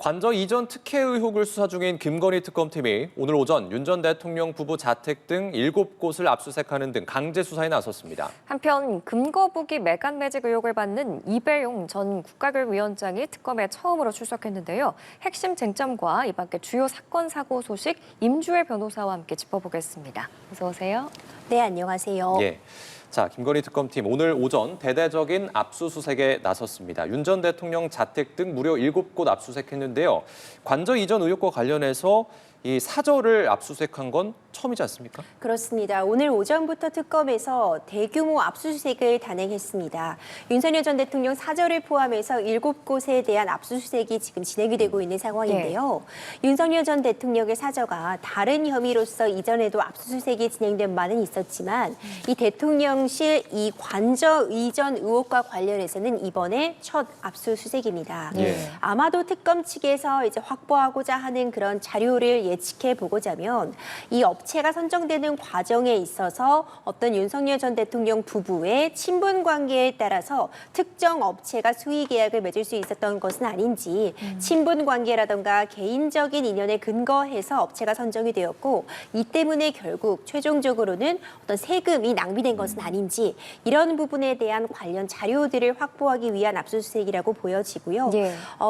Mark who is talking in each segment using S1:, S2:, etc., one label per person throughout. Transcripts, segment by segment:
S1: 관저 이전 특혜 의혹을 수사 중인 김건희 특검팀이 오늘 오전 윤 전 대통령 부부 자택 등 7곳을 압수수색하는 등 강제 수사에 나섰습니다.
S2: 한편 금거북이 매간 매직 의혹을 받는 이배용 전 국가교육위원장이 특검에 처음으로 출석했는데요. 핵심 쟁점과 이 밖에 주요 사건 사고 소식 임주혜 변호사와 함께 짚어보겠습니다. 어서 오세요.
S3: 네, 안녕하세요.
S1: 예. 자, 김건희 특검팀 오늘 오전 대대적인 압수수색에 나섰습니다. 윤 전 대통령 자택 등 무려 7곳 압수수색했는데요. 관저 이전 의혹과 관련해서 이 사저를 압수수색한 건 처음이지 않습니까?
S3: 그렇습니다. 오늘 오전부터 특검에서 대규모 압수수색을 단행했습니다. 윤석열 전 대통령 사저를 포함해서 7곳에 대한 압수수색이 지금 진행이 되고 있는 상황인데요. 윤석열 전 대통령의 사저가 다른 혐의로서 이전에도 압수수색이 진행된 바는 있었지만 이 대통령실 이 관저 이전 의혹과 관련해서는 이번에 첫 압수수색입니다. 아마도 특검 측에서 이제 확보하고자 하는 그런 자료를 예측해 보고자면 이 업체가 선정되는 과정에 있어서 어떤 윤석열 전 대통령 부부의 친분 관계에 따라서 특정 업체가 수의 계약을 맺을 수 있었던 것은 아닌지 친분 관계라던가 개인적인 인연에 근거해서 업체가 선정이 되었고 이 때문에 결국 최종적으로는 어떤 세금이 낭비된 것은 아닌지 이런 부분에 대한 관련 자료들을 확보하기 위한 압수수색이라고 보여지고요.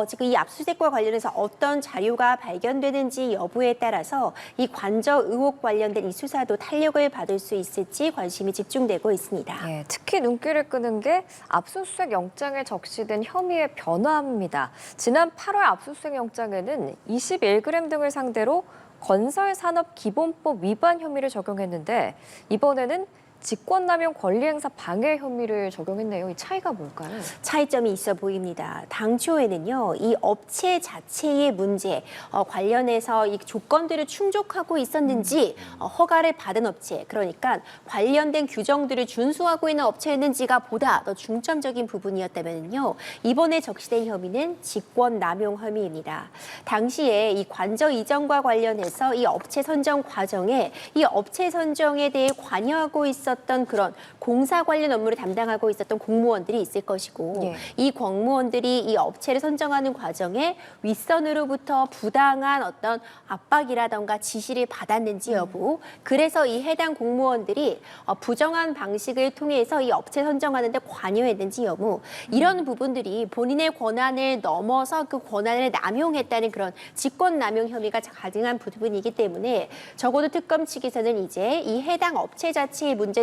S3: 지금 이 압수수색과 관련해서 어떤 자료가 발견되는지 여부에 따라서 이 관저 의혹 관련된 이 수사도 탄력을 받을 수 있을지 관심이 집중되고 있습니다.
S2: 특히 눈길을 끄는 게 압수수색 영장에 적시된 혐의의 변화입니다. 지난 8월 압수수색 영장에는 21g 등을 상대로 건설산업기본법 위반 혐의를 적용했는데 이번에는 직권남용 권리행사 방해 혐의를 적용했네요. 이 차이가 뭘까요?
S3: 차이점이 있어 보입니다. 당초에는요, 이 업체 자체의 문제 관련해서 이 조건들을 충족하고 있었는지 허가를 받은 업체, 그러니까 관련된 규정들을 준수하고 있는 업체였는지가 보다 더 중점적인 부분이었다면요, 이번에 적시된 혐의는 직권남용 혐의입니다. 당시에 이 관저 이전과 관련해서 이 업체 선정 과정에 이 업체 선정에 대해 관여하고 있었던 그런 공사 관련 업무를 담당하고 있었던 공무원들이 있을 것이고 이 공무원들이 이 업체를 선정하는 과정에 윗선으로부터 부당한 어떤 압박이라던가 지시를 받았는지 여부 그래서 이 해당 공무원들이 부정한 방식을 통해서 이 업체 선정하는 데 관여했는지 여부 이런 부분들이 본인의 권한을 넘어서 그 권한을 남용했다는 그런 직권남용 혐의가 가증한 부분이기 때문에 적어도 특검 측에서는 이제 이 해당 업체 자체의 문제점을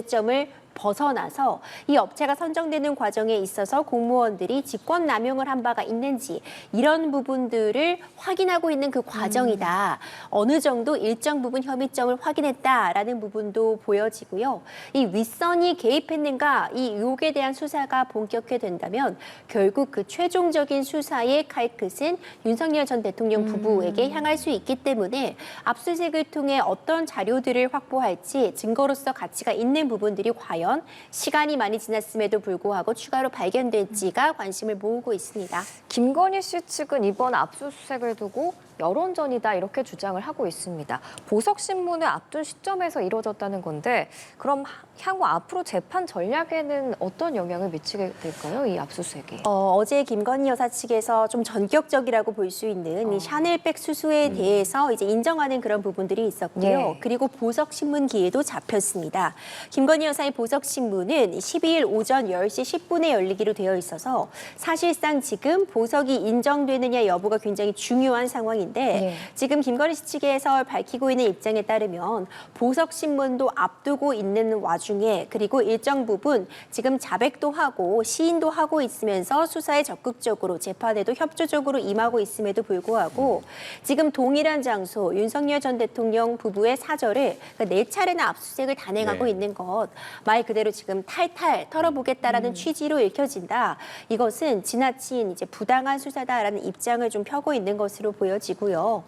S3: 벗어나서 이 업체가 선정되는 과정에 있어서 공무원들이 직권남용을 한 바가 있는지 이런 부분들을 확인하고 있는 그 과정이다. 어느 정도 일정 부분 혐의점을 확인했다라는 부분도 보여지고요. 이 윗선이 개입했는가 이 의혹에 대한 수사가 본격화된다면 결국 그 최종적인 수사의 칼끝은 윤석열 전 대통령 부부에게 향할 수 있기 때문에 압수수색을 통해 어떤 자료들을 확보할지 증거로서 가치가 있는 부분들이 과연 시간이 많이 지났음에도 불구하고 추가로 발견될지가 관심을 모으고 있습니다.
S2: 김건희 씨 측은 이번 압수수색을 두고 여론전이다 이렇게 주장을 하고 있습니다. 보석신문을 앞둔 시점에서 이루어졌다는 건데 그럼 향후 앞으로 재판 전략에는 어떤 영향을 미치게 될까요? 이 압수수색이.
S3: 어제 김건희 여사 측에서 좀 전격적이라고 볼 수 있는 이 샤넬백 수수에 대해서 이제 인정하는 그런 부분들이 있었고요. 그리고 보석신문 기회도 잡혔습니다. 김건희 여사의 보석신문은 12일 오전 10시 10분에 열리기로 되어 있어서 사실상 지금 보석이 인정되느냐 여부가 굉장히 중요한 상황인데 지금 김건희 씨 측에서 밝히고 있는 입장에 따르면 보석신문도 앞두고 있는 와중에 그리고 일정 부분 지금 자백도 하고 시인도 하고 있으면서 수사에 적극적으로 재판에도 협조적으로 임하고 있음에도 불구하고 지금 동일한 장소 윤석열 전 대통령 부부의 사저를 그러니까 4차례나 압수수색을 단행하고 있는 것 말 그대로 지금 탈탈 털어보겠다라는 취지로 읽혀진다. 이것은 지나친 이제 부당한 수사다라는 입장을 좀 펴고 있는 것으로 보여지고요.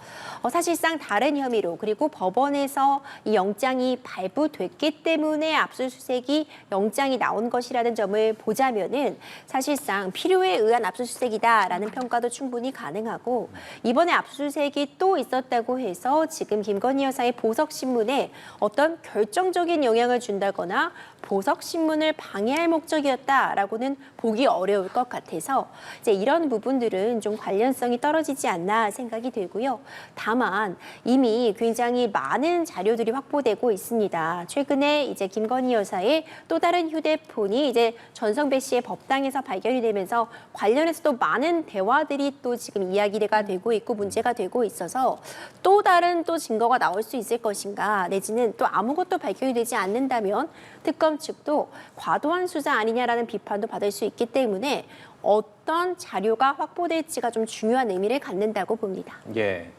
S3: 사실상 다른 혐의로 그리고 법원에서 이 영장이 발부됐기 때문에 압수수색이 영장이 나온 것이라는 점을 보자면은 사실상 필요에 의한 압수수색이다라는 평가도 충분히 가능하고 이번에 압수수색이 또 있었다고 해서 지금 김건희 여사의 보석신문에 어떤 결정적인 영향을 준다거나 보석 신문을 방해할 목적이었다라고는 보기 어려울 것 같아서 이제 이런 부분들은 좀 관련성이 떨어지지 않나 생각이 들고요. 다만 이미 굉장히 많은 자료들이 확보되고 있습니다. 최근에 이제 김건희 여사의 또 다른 휴대폰이 이제 전성배 씨의 법당에서 발견이 되면서 관련해서 또 많은 대화들이 또 지금 이야기가 되고 있고 문제가 되고 있어서 또 다른 또 증거가 나올 수 있을 것인가 내지는 또 아무것도 발견이 되지 않는다면 특검 측도 과도한 수사 아니냐라는 비판도 받을 수 있기 때문에 어떤 자료가 확보될지가 좀 중요한 의미를 갖는다고 봅니다.
S1: 예.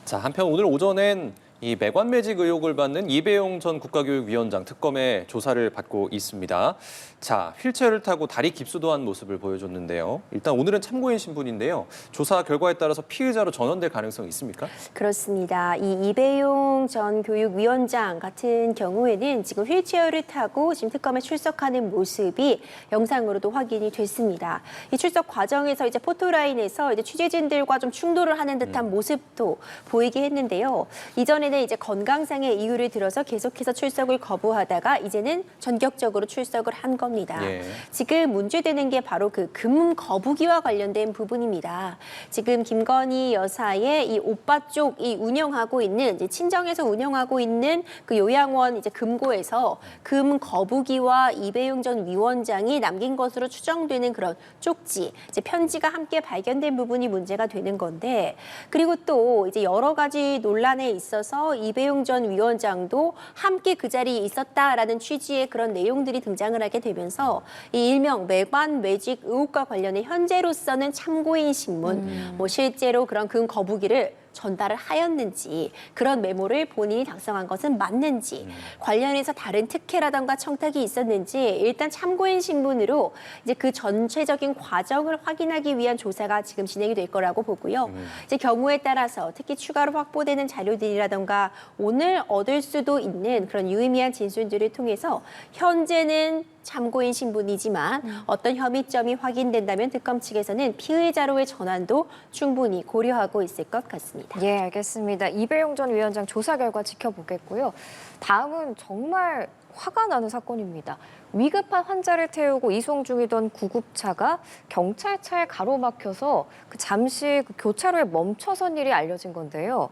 S1: 자, 한편 오늘 오전엔 이 매관매직 의혹을 받는 이배용 전 국가교육위원장 특검의 조사를 받고 있습니다. 자, 휠체어를 타고 다리 깁스도 한 모습을 보여줬는데요. 일단 오늘은 참고인 신분인데요. 조사 결과에 따라서 피의자로 전환될 가능성이 있습니까?
S3: 그렇습니다. 이 이배용 전 교육위원장 같은 경우에는 지금 휠체어를 타고 지금 특검에 출석하는 모습이 영상으로도 확인이 됐습니다. 이 출석 과정에서 이제 포토라인에서 이제 취재진들과 좀 충돌을 하는 듯한 모습도 보이게 했는데요. 이전에는 이제 건강상의 이유를 들어서 계속해서 출석을 거부하다가 이제는 전격적으로 출석을 한 겁니다.
S1: 예.
S3: 지금 문제되는 게 바로 그 금 거부기와 관련된 부분입니다. 지금 김건희 여사의 이 오빠 쪽이 운영하고 있는 이제 친정에서 운영하고 있는 그 요양원 이제 금고에서 금 거부기와 이배용 전 위원장이 남긴 것으로 추정되는 그런 쪽지, 이제 편지가 함께 발견된 부분이 문제가 되는 건데, 그리고 또 이제 여러 가지 논란에 있어서 이배용 전 위원장도 함께 그 자리에 있었다라는 취지의 그런 내용들이 등장을 하게 되면서 이 일명 매관매직 의혹과 관련해 현재로서는 참고인 신문, 뭐 실제로 그런 금 거부기를 전달을 하였는지, 그런 메모를 본인이 작성한 것은 맞는지, 관련해서 다른 특혜라던가 청탁이 있었는지 일단 참고인 신분으로 이제 그 전체적인 과정을 확인하기 위한 조사가 지금 진행이 될 거라고 보고요. 이제 경우에 따라서 특히 추가로 확보되는 자료들이라던가 오늘 얻을 수도 있는 그런 유의미한 진술들을 통해서 현재는 참고인 신분이지만 어떤 혐의점이 확인된다면 특검 측에서는 피의자로의 전환도 충분히 고려하고 있을 것 같습니다.
S2: 예, 알겠습니다. 이배용 전 위원장 조사 결과 지켜보겠고요. 다음은 정말 화가 나는 사건입니다. 위급한 환자를 태우고 이송 중이던 구급차가 경찰차에 가로막혀서 잠시 교차로에 멈춰선 일이 알려진 건데요.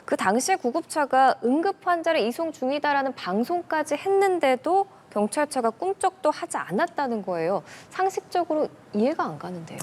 S2: 그 당시에 구급차가 응급 환자를 이송 중이다라는 방송까지 했는데도 경찰차가 꿈쩍도 하지 않았다는 거예요. 상식적으로 이해가 안 가는데요.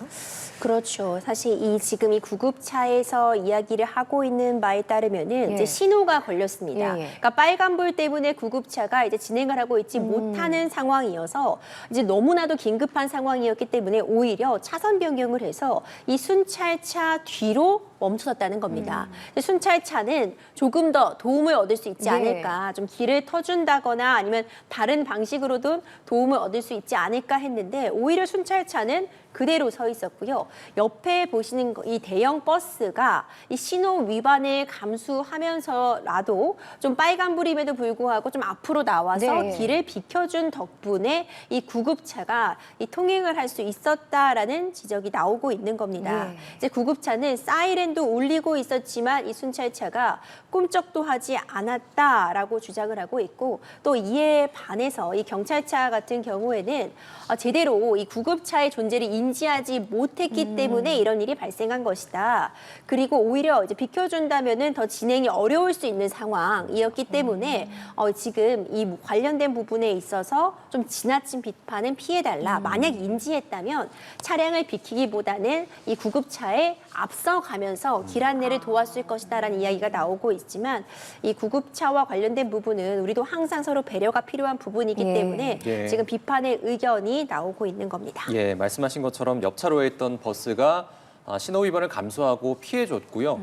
S3: 그렇죠. 사실 지금 이 구급차에서 이야기를 하고 있는 바에 따르면은 이제 신호가 걸렸습니다. 그러니까 빨간불 때문에 구급차가 이제 진행을 하고 있지 못하는 상황이어서 이제 너무나도 긴급한 상황이었기 때문에 오히려 차선 변경을 해서 이 순찰차 뒤로 멈춰섰다는 겁니다. 순찰차는 조금 더 도움을 얻을 수 있지 않을까, 좀 길을 터준다거나 아니면 다른 방식으로도 도움을 얻을 수 있지 않을까 했는데 오히려 순찰차는 그대로 서 있었고요. 옆에 보시는 이 대형 버스가 이 신호 위반을 감수하면서라도 좀 빨간불임에도 불구하고 좀 앞으로 나와서 길을 비켜준 덕분에 이 구급차가 이 통행을 할 수 있었다라는 지적이 나오고 있는 겁니다. 이제 구급차는 사이렌도 울리고 있었지만 이 순찰차가 꿈쩍도 하지 않았다라고 주장을 하고 있고, 또 이에 반해서 이 경찰차 같은 경우에는 제대로 이 구급차의 존재를 인지하지 못했기 때문에 이런 일이 발생한 것이다. 그리고 오히려 이제 비켜준다면은 더 진행이 어려울 수 있는 상황이었기 때문에 지금 이 관련된 부분에 있어서 좀 지나친 비판은 피해달라. 만약 인지했다면 차량을 비키기보다는 이 구급차에 앞서가면서 길 안내를 도왔을 것이다라는 이야기가 나오고 있지만, 이 구급차와 관련된 부분은 우리도 항상 서로 배려가 필요한 부분이기 때문에 지금 비판의 의견이 나오고 있는 겁니다.
S1: 예, 말씀하신 것처럼 옆 차로에 있던 버스가 신호 위반을 감수하고 피해줬고요.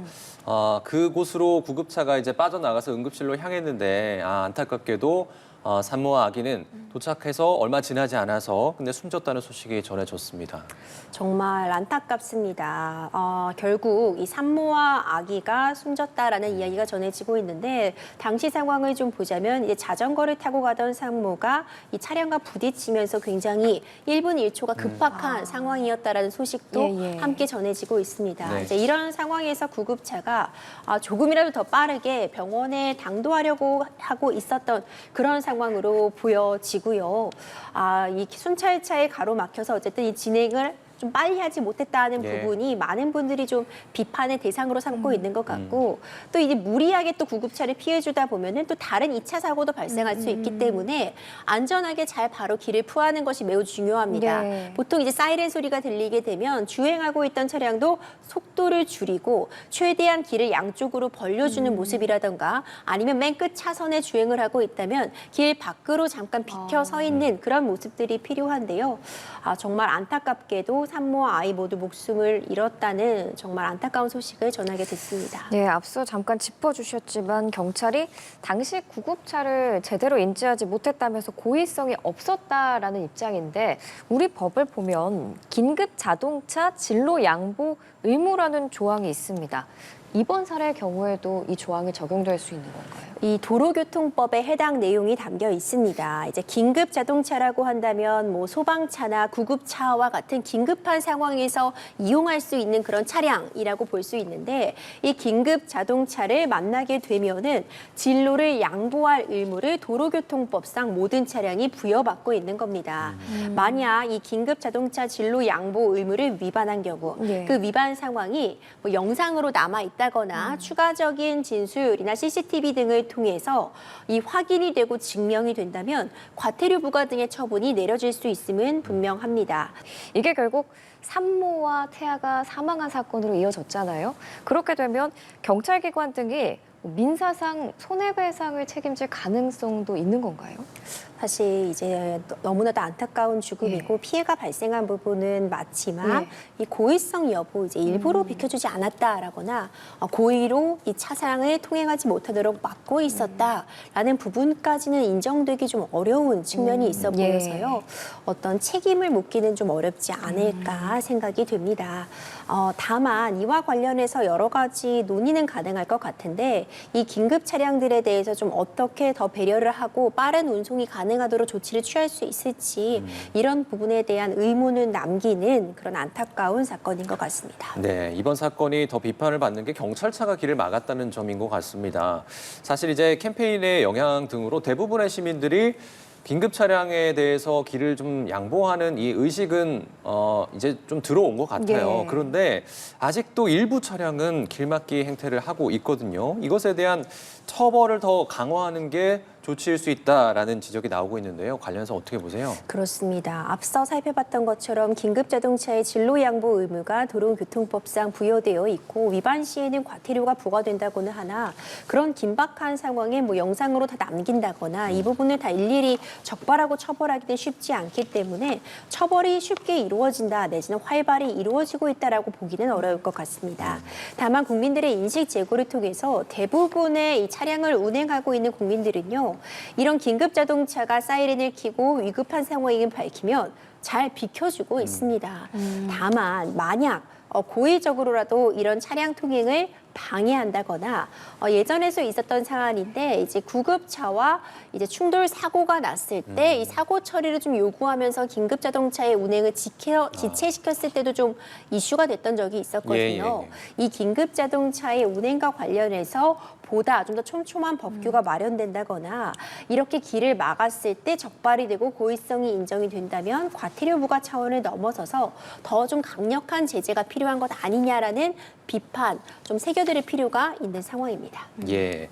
S1: 그곳으로 구급차가 이제 빠져나가서 응급실로 향했는데 안타깝게도 산모와 아기는 도착해서 얼마 지나지 않아서 근데 숨졌다는 소식이 전해졌습니다.
S3: 정말 안타깝습니다. 결국 이 산모와 아기가 숨졌다라는 이야기가 전해지고 있는데, 당시 상황을 좀 보자면 이제 자전거를 타고 가던 산모가 이 차량과 부딪히면서 굉장히 1분 1초가 급박한 상황이었다라는 소식도 함께 전해지고 있습니다. 이제 이런 상황에서 구급차가 조금이라도 더 빠르게 병원에 당도하려고 하고 있었던 그런 상황으로 보여지고요. 이 순찰차에 가로막혀서 어쨌든 이 진행을 좀 빨리 하지 못했다는
S1: 예.
S3: 부분이 많은 분들이 좀 비판의 대상으로 삼고 있는 것 같고 또 이제 무리하게 또 구급차를 피해주다 보면은 또 다른 2차 사고도 발생할 수 있기 때문에 안전하게 잘 바로 길을 푸하는 것이 매우 중요합니다.
S2: 네.
S3: 보통 이제 사이렌 소리가 들리게 되면 주행하고 있던 차량도 속도를 줄이고 최대한 길을 양쪽으로 벌려주는 모습이라던가 아니면 맨 끝 차선에 주행을 하고 있다면 길 밖으로 잠깐 비켜 서 있는 그런 모습들이 필요한데요. 정말 안타깝게도 산모와 아이 모두 목숨을 잃었다는 정말 안타까운 소식을 전하게 됐습니다.
S2: 네, 앞서 잠깐 짚어주셨지만 경찰이 당시 구급차를 제대로 인지하지 못했다면서 고의성이 없었다라는 입장인데 우리 법을 보면 긴급 자동차 진로 양보 의무라는 조항이 있습니다. 이번 사례의 경우에도 이 조항이 적용될 수 있는 건가요?
S3: 이 도로교통법에 해당 내용이 담겨 있습니다. 이제 긴급 자동차라고 한다면 뭐 소방차나 구급차와 같은 긴급한 상황에서 이용할 수 있는 그런 차량이라고 볼 수 있는데 이 긴급 자동차를 만나게 되면은 진로를 양보할 의무를 도로교통법상 모든 차량이 부여받고 있는 겁니다. 만약 이 긴급 자동차 진로 양보 의무를 위반한 경우
S2: 네.
S3: 그 위반 상황이 뭐 영상으로 남아 있다거나 추가적인 진술이나 CCTV 등을 통해서 이 확인이 되고 증명이 된다면 과태료 부과 등의 처분이 내려질 수 있음은 분명합니다.
S2: 이게 결국 산모와 태아가 사망한 사건으로 이어졌잖아요. 그렇게 되면 경찰기관 등이 민사상 손해배상을 책임질 가능성도 있는 건가요?
S3: 사실 이제 너무나도 안타까운 죽음이고 피해가 발생한 부분은 맞지만 이 고의성 여부 이제 일부러 비켜주지 않았다라거나 고의로 이 차량을 통행하지 못하도록 막고 있었다라는 부분까지는 인정되기 좀 어려운 측면이 있어
S2: 예.
S3: 보여서요. 어떤 책임을 묻기는 좀 어렵지 않을까 생각이 됩니다. 다만 이와 관련해서 여러 가지 논의는 가능할 것 같은데 이 긴급 차량들에 대해서 좀 어떻게 더 배려를 하고 빠른 운송이 가능하도록 조치를 취할 수 있을지 이런 부분에 대한 의문을 남기는 그런 안타까운 사건인 것 같습니다.
S1: 네, 이번 사건이 더 비판을 받는 게 경찰차가 길을 막았다는 점인 것 같습니다. 사실 이제 캠페인의 영향 등으로 대부분의 시민들이 긴급 차량에 대해서 길을 좀 양보하는 이 의식은 이제 좀 들어온 것 같아요.
S2: 예.
S1: 그런데 아직도 일부 차량은 길막기 행태를 하고 있거든요. 이것에 대한 처벌을 더 강화하는 게 조치일 수 있다라는 지적이 나오고 있는데요. 관련해서 어떻게 보세요?
S3: 그렇습니다. 앞서 살펴봤던 것처럼 긴급자동차의 진로 양보 의무가 도로교통법상 부여되어 있고 위반 시에는 과태료가 부과된다고는 하나 그런 긴박한 상황에 뭐 영상으로 다 남긴다거나 이 부분을 다 일일이 적발하고 처벌하기는 쉽지 않기 때문에 처벌이 쉽게 이루어진다 내지는 활발히 이루어지고 있다라고 보기는 어려울 것 같습니다. 다만 국민들의 인식 제고를 통해서 대부분의 이 차량을 운행하고 있는 국민들은요. 이런 긴급 자동차가 사이렌을 켜고 위급한 상황을 밝히면 잘 비켜주고 있습니다. 다만 만약 고의적으로라도 이런 차량 통행을 방해한다거나 예전에서 있었던 사안인데 이제 구급차와 이제 충돌 사고가 났을 때 이 사고 처리를 좀 요구하면서 긴급 자동차의 운행을 지체시켰을 때도 좀 이슈가 됐던 적이 있었거든요. 이 긴급 자동차의 운행과 관련해서 보다 좀 더 촘촘한 법규가 마련된다거나 이렇게 길을 막았을 때 적발이 되고 고의성이 인정이 된다면 과태료 부과 차원을 넘어서서 더 좀 강력한 제재가 필요한 것 아니냐라는 비판 좀 새겨들을 필요가 있는 상황입니다.
S1: 예.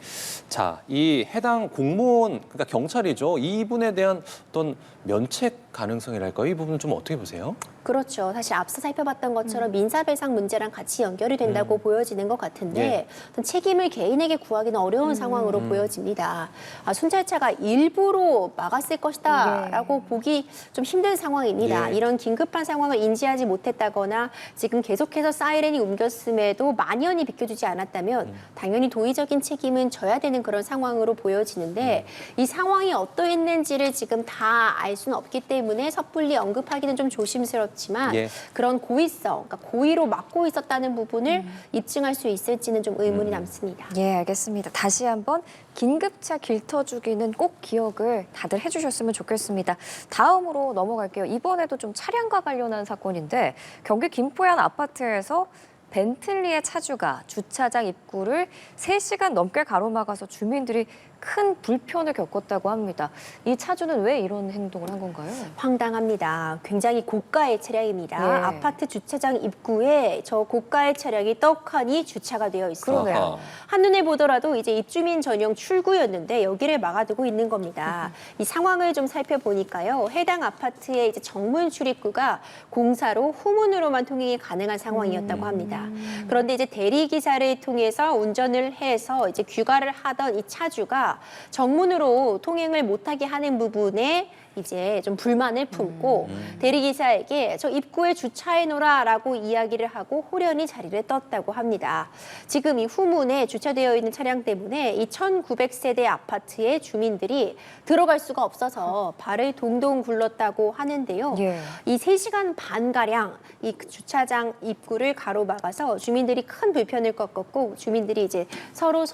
S1: 자, 이 해당 공무원, 그러니까 경찰이죠. 이분에 대한 어떤 면책 가능성이랄까요? 이 부분은 좀 어떻게 보세요?
S3: 그렇죠. 사실 앞서 살펴봤던 것처럼 민사배상 문제랑 같이 연결이 된다고 보여지는 것 같은데 어떤 책임을 개인에게 구하기는 어려운 상황으로 보여집니다. 순찰차가 일부러 막았을 것이다라고 보기 좀 힘든 상황입니다.
S1: 예.
S3: 이런 긴급한 상황을 인지하지 못했다거나 지금 계속해서 사이렌이 옮겼음에도 만연히 비켜주지 않았다면 당연히 도의적인 책임은 져야 되는 그런 상황으로 보여지는데 이 상황이 어떠했는지를 지금 다 알 수는 없기 때문에 섣불리 언급하기는 좀 조심스럽지만
S1: 예.
S3: 그런 고의성, 그러니까 고의로 막고 있었다는 부분을 입증할 수 있을지는 좀 의문이 남습니다.
S2: 예, 알겠습니다. 다시 한번 긴급차 길터주기는 꼭 기억을 다들 해주셨으면 좋겠습니다. 다음으로 넘어갈게요. 이번에도 좀 차량과 관련한 사건인데 경기 김포의 한 아파트에서 벤틀리의 차주가 주차장 입구를 3시간 넘게 가로막아서 주민들이 큰 불편을 겪었다고 합니다. 이 차주는 왜 이런 행동을 한 건가요?
S3: 황당합니다. 굉장히 고가의 차량입니다.
S2: 예.
S3: 아파트 주차장 입구에 저 고가의 차량이 떡하니 주차가 되어 있습니다.
S2: 그러네요.
S1: 아하.
S3: 한눈에 보더라도 이제 입주민 전용 출구였는데 여기를 막아두고 있는 겁니다. 이 상황을 좀 살펴보니까요. 해당 아파트의 이제 정문 출입구가 공사로 후문으로만 통행이 가능한 상황이었다고 합니다. 그런데 이제 대리기사를 통해서 운전을 해서 이제 귀가를 하던 이 차주가 정문으로 통행을 못하게 하는 부분에 이제 좀 불만을 품고 대리기사에게 저 입구에 주차해놓으라라고 이야기를 하고 호련히 자리를 떴다고 합니다. 지금 이 후문에 주차되어 있는 차량 때문에 이 1900세대 아파트의 주민들이 들어갈 수가 없어서 발을 동동 굴렀다고 하는데요.
S2: 예.
S3: 이 3시간 반가량 이 주차장 입구를 가로막아서 주민들이 큰 불편을 겪었고 주민들이 이제 서로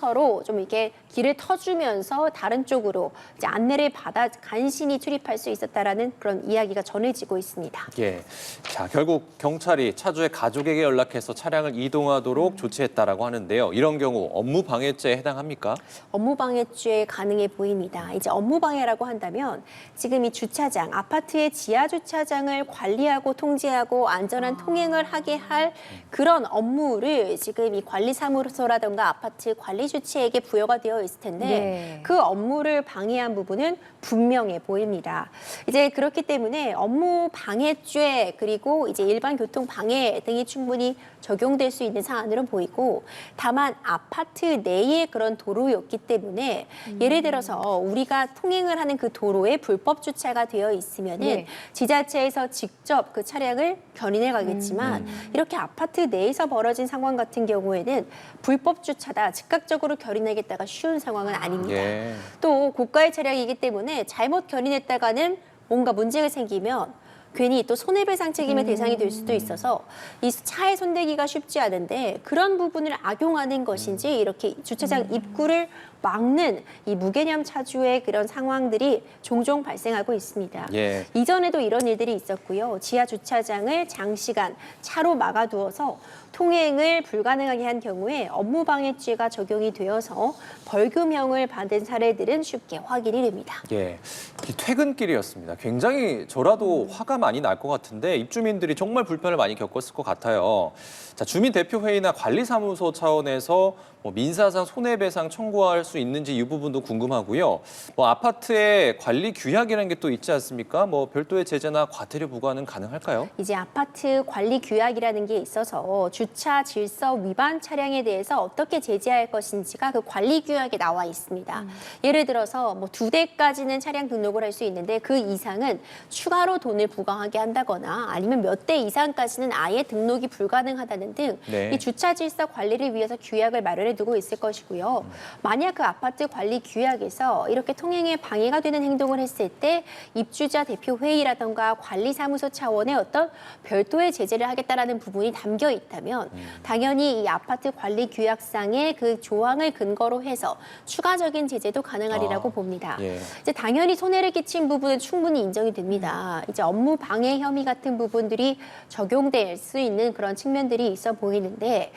S3: 좀 이렇게 길을 터주면서 다른 쪽으로 이제 안내를 받아 간신히 출입할 수 있었다라는 그런 이야기가 전해지고 있습니다.
S1: 예. 자, 결국 경찰이 차주의 가족에게 연락해서 차량을 이동하도록 조치했다라고 하는데요. 이런 경우 업무 방해죄에 해당합니까?
S3: 업무방해죄 가능해 보입니다. 이제 업무방해라고 한다면 지금 이 주차장, 아파트의 지하 주차장을 관리하고 통제하고 안전한 통행을 하게 할 그런 업무를 지금 이 관리사무소라든가 아파트 관리 주체에게 부여가 되어 있을 텐데
S2: 네.
S3: 그 업무를 방해한 부분은 분명해 보입니다. 이제 그렇기 때문에 업무 방해죄 그리고 이제 일반 교통 방해 등이 충분히 적용될 수 있는 사안으로 보이고 다만 아파트 내에 그런 도로였기 때문에 예를 들어서 우리가 통행을 하는 그 도로에 불법 주차가 되어 있으면은
S2: 네.
S3: 지자체에서 직접 그 차량을 견인해 가겠지만 이렇게 아파트 내에서 벌어진 상황 같은 경우에는 불법 주차다 즉각적으로 견인하겠다가 쉬운 상황은 아닙니다.
S1: 예.
S3: 또 고가의 차량이기 때문에 잘못 견인했다가는 뭔가 문제가 생기면 괜히 또 손해배상 책임의 대상이 될 수도 있어서 이 차에 손대기가 쉽지 않은데 그런 부분을 악용하는 것인지 이렇게 주차장 입구를 막는 이 무개념 차주의 그런 상황들이 종종 발생하고 있습니다.
S1: 예.
S3: 이전에도 이런 일들이 있었고요. 지하 주차장을 장시간 차로 막아두어서 통행을 불가능하게 한 경우에 업무방해죄가 적용이 되어서 벌금형을 받은 사례들은 쉽게 확인이 됩니다.
S1: 예, 이 퇴근길이었습니다. 굉장히 저라도 화가 많이 날 것 같은데 입주민들이 정말 불편을 많이 겪었을 것 같아요. 자, 주민대표회의나 관리사무소 차원에서 뭐 민사상 손해배상 청구할 수 있는지 이 부분도 궁금하고요. 뭐 아파트에 관리 규약이라는 게 또 있지 않습니까? 뭐 별도의 제재나 과태료 부과는 가능할까요?
S3: 이제 아파트 관리 규약이라는 게 있어서 주차 질서 위반 차량에 대해서 어떻게 제재할 것인지가 그 관리 규약에 나와 있습니다. 예를 들어서 뭐 2대까지는 차량 등록을 할 수 있는데 그 이상은 추가로 돈을 부과하게 한다거나 아니면 몇 대 이상까지는 아예 등록이 불가능하다는 등
S1: 네.
S3: 이 주차 질서 관리를 위해서 규약을 마련해 두고 있을 것이고요. 만약 그 아파트 관리 규약에서 이렇게 통행에 방해가 되는 행동을 했을 때 입주자 대표 회의라던가 관리사무소 차원의 어떤 별도의 제재를 하겠다라는 부분이 담겨 있다면 당연히 이 아파트 관리 규약상의 그 조항을 근거로 해서 추가적인 제재도 가능하리라고 봅니다.
S1: 예.
S3: 이제 당연히 손해를 끼친 부분은 충분히 인정이 됩니다. 이제 업무 방해 혐의 같은 부분들이 적용될 수 있는 그런 측면들이 있어 보이는데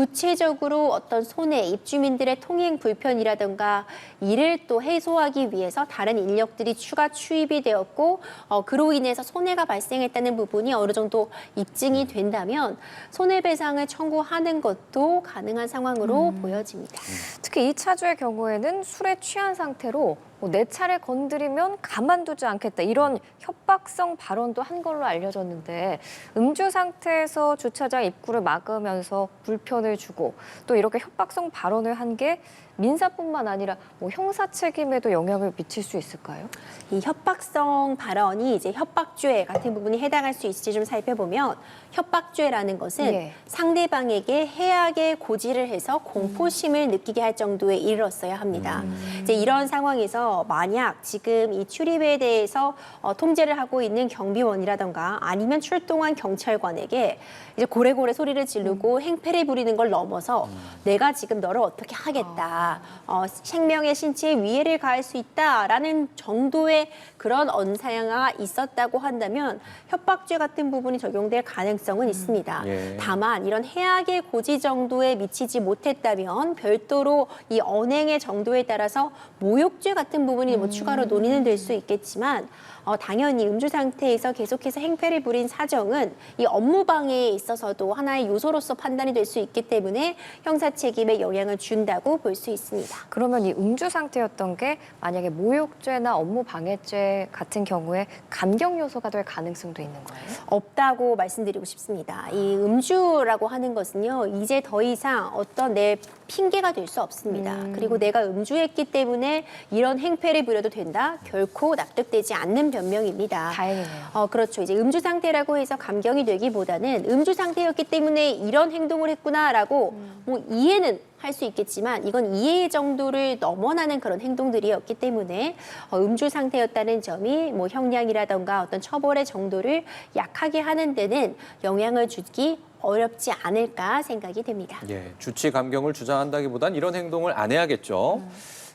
S3: 구체적으로 어떤 손해, 입주민들의 통행 불편이라든가 이를 또 해소하기 위해서 다른 인력들이 추가 투입이 되었고 그로 인해서 손해가 발생했다는 부분이 어느 정도 입증이 된다면 손해배상을 청구하는 것도 가능한 상황으로 보여집니다.
S2: 특히 이 차주의 경우에는 술에 취한 상태로 내 차를 건드리면 가만두지 않겠다 이런 협박성 발언도 한 걸로 알려졌는데 음주 상태에서 주차장 입구를 막으면서 불편을 주고 또 이렇게 협박성 발언을 한 게 민사뿐만 아니라 뭐 형사 책임에도 영향을 미칠 수 있을까요?
S3: 이 협박성 발언이 이제 협박죄 같은 부분이 해당할 수 있을지 좀 살펴보면 협박죄라는 것은
S2: 예.
S3: 상대방에게 해악의 고지를 해서 공포심을 느끼게 할 정도에 이르렀어야 합니다. 이제 이런 상황에서 있는데요. 만약 지금 이 출입에 대해서 통제를 하고 있는 경비원이라던가 아니면 출동한 경찰관에게 이제 고래고래 소리를 지르고 행패를 부리는 걸 넘어서 내가 지금 너를 어떻게 하겠다. 생명의 신체에 위해를 가할 수 있다라는 정도의 그런 언사가 있었다고 한다면 협박죄 같은 부분이 적용될 가능성은 있습니다.
S1: 예.
S3: 다만 이런 해악의 고지 정도에 미치지 못했다면 별도로 이 언행의 정도에 따라서 모욕죄 같은 부분이 뭐 추가로 논의는 될 수 있겠지만 당연히 음주 상태에서 계속해서 행패를 부린 사정은 이 업무 방해에 있어서도 하나의 요소로서 판단이 될 수 있기 때문에 형사 책임에 영향을 준다고 볼 수 있습니다.
S2: 그러면 이 음주 상태였던 게 만약에 모욕죄나 업무 방해죄 같은 경우에 감경 요소가 될 가능성도 있는 거예요?
S3: 없다고 말씀드리고 싶습니다. 이 음주라고 하는 것은요, 이제 더 이상 어떤 내 핑계가 될 수 없습니다. 그리고 내가 음주했기 때문에 이런 행패를 부려도 된다? 결코 납득되지 않는 변명입니다.
S2: 다행이네요.
S3: 그렇죠. 이제 음주 상태라고 해서 감경이 되기보다는 음주 상태였기 때문에 이런 행동을 했구나라고 뭐 이해는 할 수 있겠지만 이건 이해 정도를 넘어나는 그런 행동들이었기 때문에 음주 상태였다는 점이 뭐 형량이라던가 어떤 처벌의 정도를 약하게 하는 데는 영향을 주기 어렵지 않을까 생각이 됩니다.
S1: 예, 주치 감경을 주장한다기보단 이런 행동을 안 해야겠죠.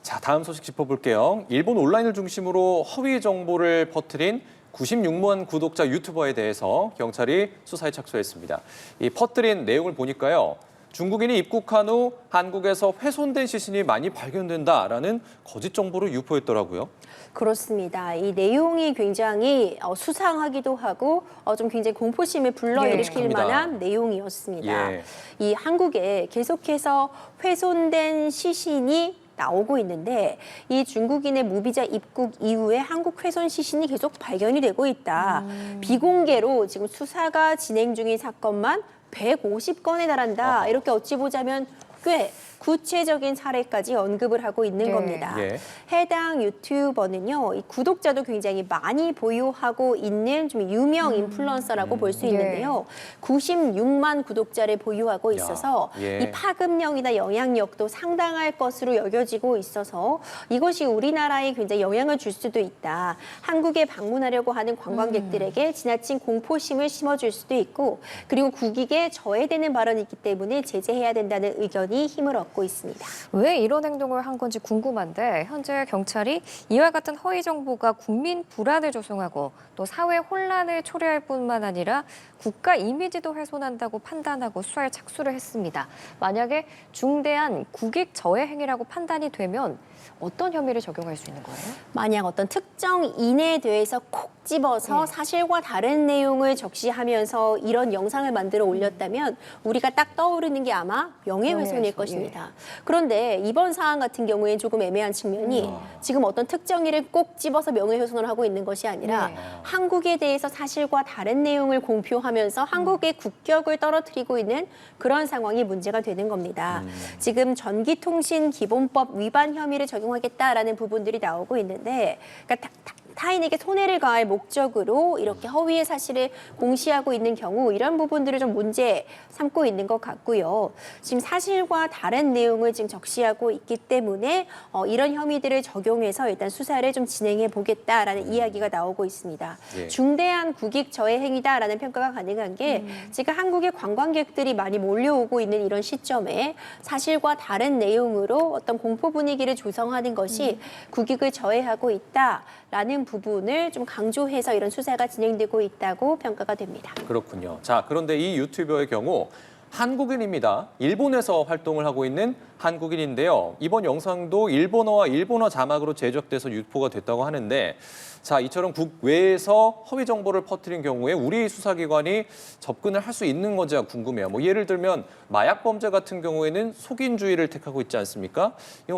S1: 자, 다음 소식 짚어볼게요. 일본 온라인을 중심으로 허위 정보를 퍼뜨린 96만 구독자 유튜버에 대해서 경찰이 수사에 착수했습니다. 이 퍼뜨린 내용을 보니까요. 중국인이 입국한 후 한국에서 훼손된 시신이 많이 발견된다라는 거짓 정보를 유포했더라고요.
S3: 그렇습니다. 이 내용이 굉장히 수상하기도 하고 좀 굉장히 공포심을 불러일으킬
S1: 네.
S3: 만한 내용이었습니다.
S1: 예.
S3: 이 한국에 계속해서 훼손된 시신이 나오고 있는데 이 중국인의 무비자 입국 이후에 한국 훼손 시신이 계속 발견이 되고 있다. 비공개로 지금 수사가 진행 중인 사건만 150건에 달한다. 이렇게 어찌 보자면 꽤 구체적인 사례까지 언급을 하고 있는
S2: 네.
S3: 겁니다.
S1: 예.
S3: 해당 유튜버는요, 이 구독자도 굉장히 많이 보유하고 있는 좀 유명 인플루언서라고 볼 수 있는데요. 96만 구독자를 보유하고 있어서
S1: 예.
S3: 이 파급력이나 영향력도 상당할 것으로 여겨지고 있어서 이것이 우리나라에 굉장히 영향을 줄 수도 있다. 한국에 방문하려고 하는 관광객들에게 지나친 공포심을 심어줄 수도 있고 그리고 국익에 저해되는 발언이 있기 때문에 제재해야 된다는 의견이 힘을 얻고 있습니다.
S2: 왜 이런 행동을 한 건지 궁금한데 현재 경찰이 이와 같은 허위 정보가 국민 불안을 조성하고 또 사회 혼란을 초래할 뿐만 아니라 국가 이미지도 훼손한다고 판단하고 수사에 착수를 했습니다. 만약에 중대한 국익 저해 행위라고 판단이 되면 어떤 혐의를 적용할 수 있는 거예요?
S3: 만약 어떤 특정인에 대해서 콕 집어서 사실과 다른 내용을 적시하면서 이런 영상을 만들어 올렸다면 우리가 딱 떠오르는 게 아마 명예훼손일
S2: 명예훼손,
S3: 것입니다. 그런데 이번 사안 같은 경우에는 조금 애매한 측면이 지금 어떤 특정인을 꼭 집어서 명예훼손을 하고 있는 것이 아니라
S2: 네.
S3: 한국에 대해서 사실과 다른 내용을 공표하면서 한국의 국격을 떨어뜨리고 있는 그런 상황이 문제가 되는 겁니다. 지금 전기통신기본법 위반 혐의를 적용하겠다라는 부분들이 나오고 있는데 그러니까 타인에게 손해를 가할 목적으로 이렇게 허위의 사실을 공시하고 있는 경우 이런 부분들을 좀 문제 삼고 있는 것 같고요. 지금 사실과 다른 내용을 지금 적시하고 있기 때문에 이런 혐의들을 적용해서 일단 수사를 좀 진행해 보겠다라는 이야기가 나오고 있습니다.
S1: 예.
S3: 중대한 국익 저해 행위다라는 평가가 가능한 게 지금 한국에 관광객들이 많이 몰려오고 있는 이런 시점에 사실과 다른 내용으로 어떤 공포 분위기를 조성하는 것이 국익을 저해하고 있다라는 부분을 좀 강조해서 이런 수사가 진행되고 있다고 평가가 됩니다.
S1: 그렇군요. 자, 그런데 이 유튜버의 경우 한국인입니다. 일본에서 활동을 하고 있는 한국인인데요. 이번 영상도 일본어와 일본어 자막으로 제작돼서 유포가 됐다고 하는데 자, 이처럼 국외에서 허위 정보를 퍼뜨린 경우에 우리 수사기관이 접근을 할 수 있는 건지가 궁금해요. 뭐 예를 들면 마약 범죄 같은 경우에는 속인주의를 택하고 있지 않습니까?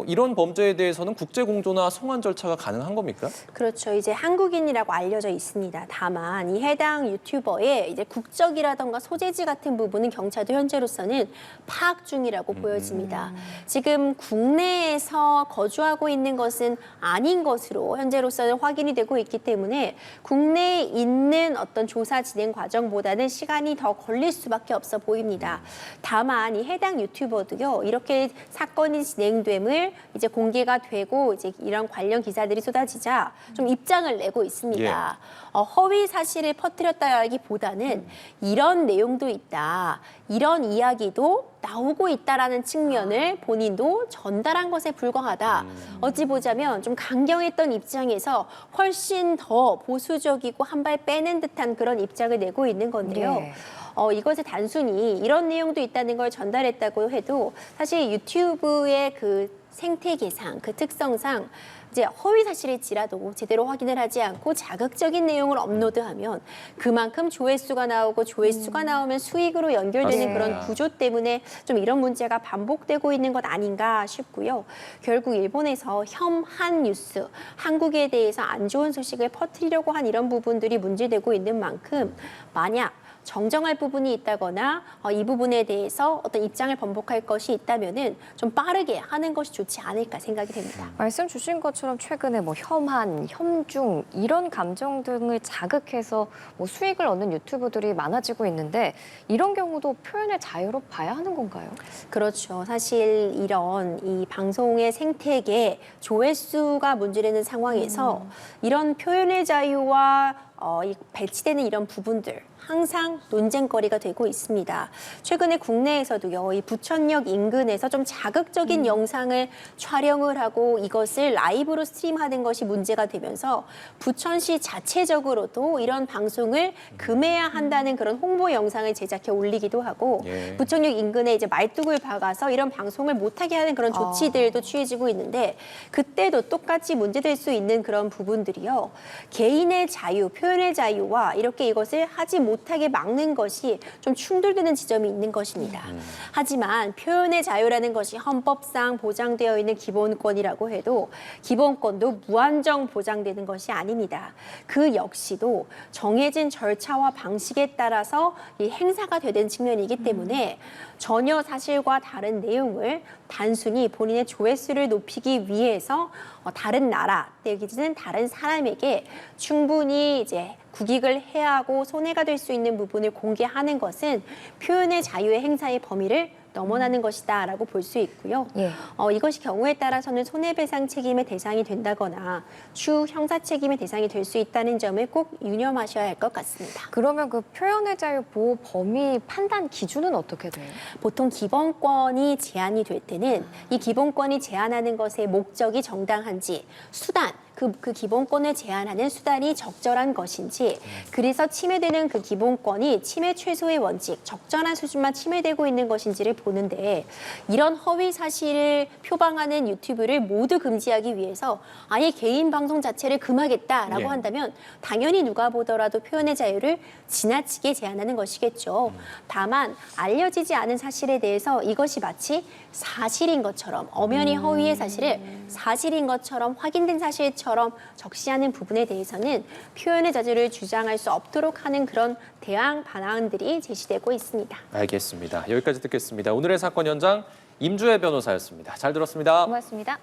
S1: 이런 범죄에 대해서는 국제 공조나 송환 절차가 가능한 겁니까?
S3: 그렇죠. 이제 한국인이라고 알려져 있습니다. 다만 이 해당 유튜버의 이제 국적이라던가 소재지 같은 부분은 경찰도 현재로서는 파악 중이라고 보여집니다. 지금 국내에서 거주하고 있는 것은 아닌 것으로 현재로서는 확인이 되고 있기 때문에 국내에 있는 어떤 조사 진행 과정보다는 시간이 더 걸릴 수밖에 없어 보입니다. 다만 이 해당 유튜버도요, 이렇게 사건이 진행됨을 이제 공개가 되고 이제 이런 관련 기사들이 쏟아지자 좀 입장을 내고 있습니다. 허위 사실을 퍼뜨렸다라기보다는 이런 내용도 있다, 이런 이야기도 나오고 있다라는 측면을 본인도 전달한 것에 불과하다. 어찌 보자면 좀 강경했던 입장에서 훨씬 더 보수적이고 한 발 빼는 듯한 그런 입장을 내고 있는 건데요.
S2: 네.
S3: 이것에 단순히 이런 내용도 있다는 걸 전달했다고 해도 사실 유튜브의 그 생태계상, 그 특성상 이제 허위 사실일지라도 제대로 확인을 하지 않고 자극적인 내용을 업로드하면 그만큼 조회수가 나오고 조회수가 나오면 수익으로 연결되는
S2: 맞습니다.
S3: 그런 구조 때문에 좀 이런 문제가 반복되고 있는 것 아닌가 싶고요. 결국 일본에서 혐한 뉴스, 한국에 대해서 안 좋은 소식을 퍼뜨리려고 한 이런 부분들이 문제되고 있는 만큼 만약 정정할 부분이 있다거나 이 부분에 대해서 어떤 입장을 번복할 것이 있다면은 좀 빠르게 하는 것이 좋지 않을까 생각이 됩니다.
S2: 말씀 주신 것처럼 최근에 뭐 혐한, 혐중 이런 감정 등을 자극해서 뭐 수익을 얻는 유튜브들이 많아지고 있는데 이런 경우도 표현의 자유로 봐야 하는 건가요?
S3: 그렇죠. 사실 이런 이 방송의 생태계 조회수가 문제되는 상황에서 이런 표현의 자유와 이 배치되는 이런 부분들 항상 논쟁거리가 되고 있습니다. 최근에 국내에서도요, 이 부천역 인근에서 좀 자극적인 영상을 촬영을 하고 이것을 라이브로 스트림하는 것이 문제가 되면서 부천시 자체적으로도 이런 방송을 금해야 한다는 그런 홍보 영상을 제작해 올리기도 하고
S1: 예.
S3: 부천역 인근에 이제 말뚝을 박아서 이런 방송을 못하게 하는 그런 조치들도 취해지고 있는데 그때도 똑같이 문제될 수 있는 그런 부분들이요. 개인의 자유, 표현의 자유와 이렇게 이것을 하지 못하게 막는 것이 좀 충돌되는 지점이 있는 것입니다. 하지만 표현의 자유라는 것이 헌법상 보장되어 있는 기본권이라고 해도 기본권도 무한정 보장되는 것이 아닙니다. 그 역시도 정해진 절차와 방식에 따라서 이 행사가 되는 측면이기 때문에 전혀 사실과 다른 내용을 단순히 본인의 조회수를 높이기 위해서 다른 나라 내지는 다른 사람에게 충분히 이제 국익을 해하고 손해가 될 수 있는 부분을 공개하는 것은 표현의 자유의 행사의 범위를 넘어나는 것이다라고 볼 수 있고요.
S2: 예.
S3: 이것이 경우에 따라서는 손해배상 책임의 대상이 된다거나 추후 형사 책임의 대상이 될 수 있다는 점을 꼭 유념하셔야 할 것 같습니다.
S2: 그러면 그 표현의 자유 보호 범위 판단 기준은 어떻게 돼요?
S3: 보통 기본권이 제한이 될 때는 이 기본권이 제한하는 것의 목적이 정당한지 수단, 그 기본권을 제한하는 수단이 적절한 것인지 그래서 침해되는 그 기본권이 침해 최소의 원칙, 적절한 수준만 침해되고 있는 것인지를 보는데 이런 허위 사실을 표방하는 유튜브를 모두 금지하기 위해서 아예 개인 방송 자체를 금하겠다라고
S1: 예.
S3: 한다면 당연히 누가 보더라도 표현의 자유를 지나치게 제한하는 것이겠죠. 다만 알려지지 않은 사실에 대해서 이것이 마치 사실인 것처럼 엄연히 허위의 사실을 사실인 것처럼 확인된 사실처럼 적시하는 부분에 대해서는 표현의 자유를 주장할 수 없도록 하는 그런 대항 반항들이 제시되고 있습니다.
S1: 알겠습니다. 여기까지 듣겠습니다. 오늘의 사건 현장 임주혜 변호사였습니다. 잘 들었습니다.
S2: 고맙습니다.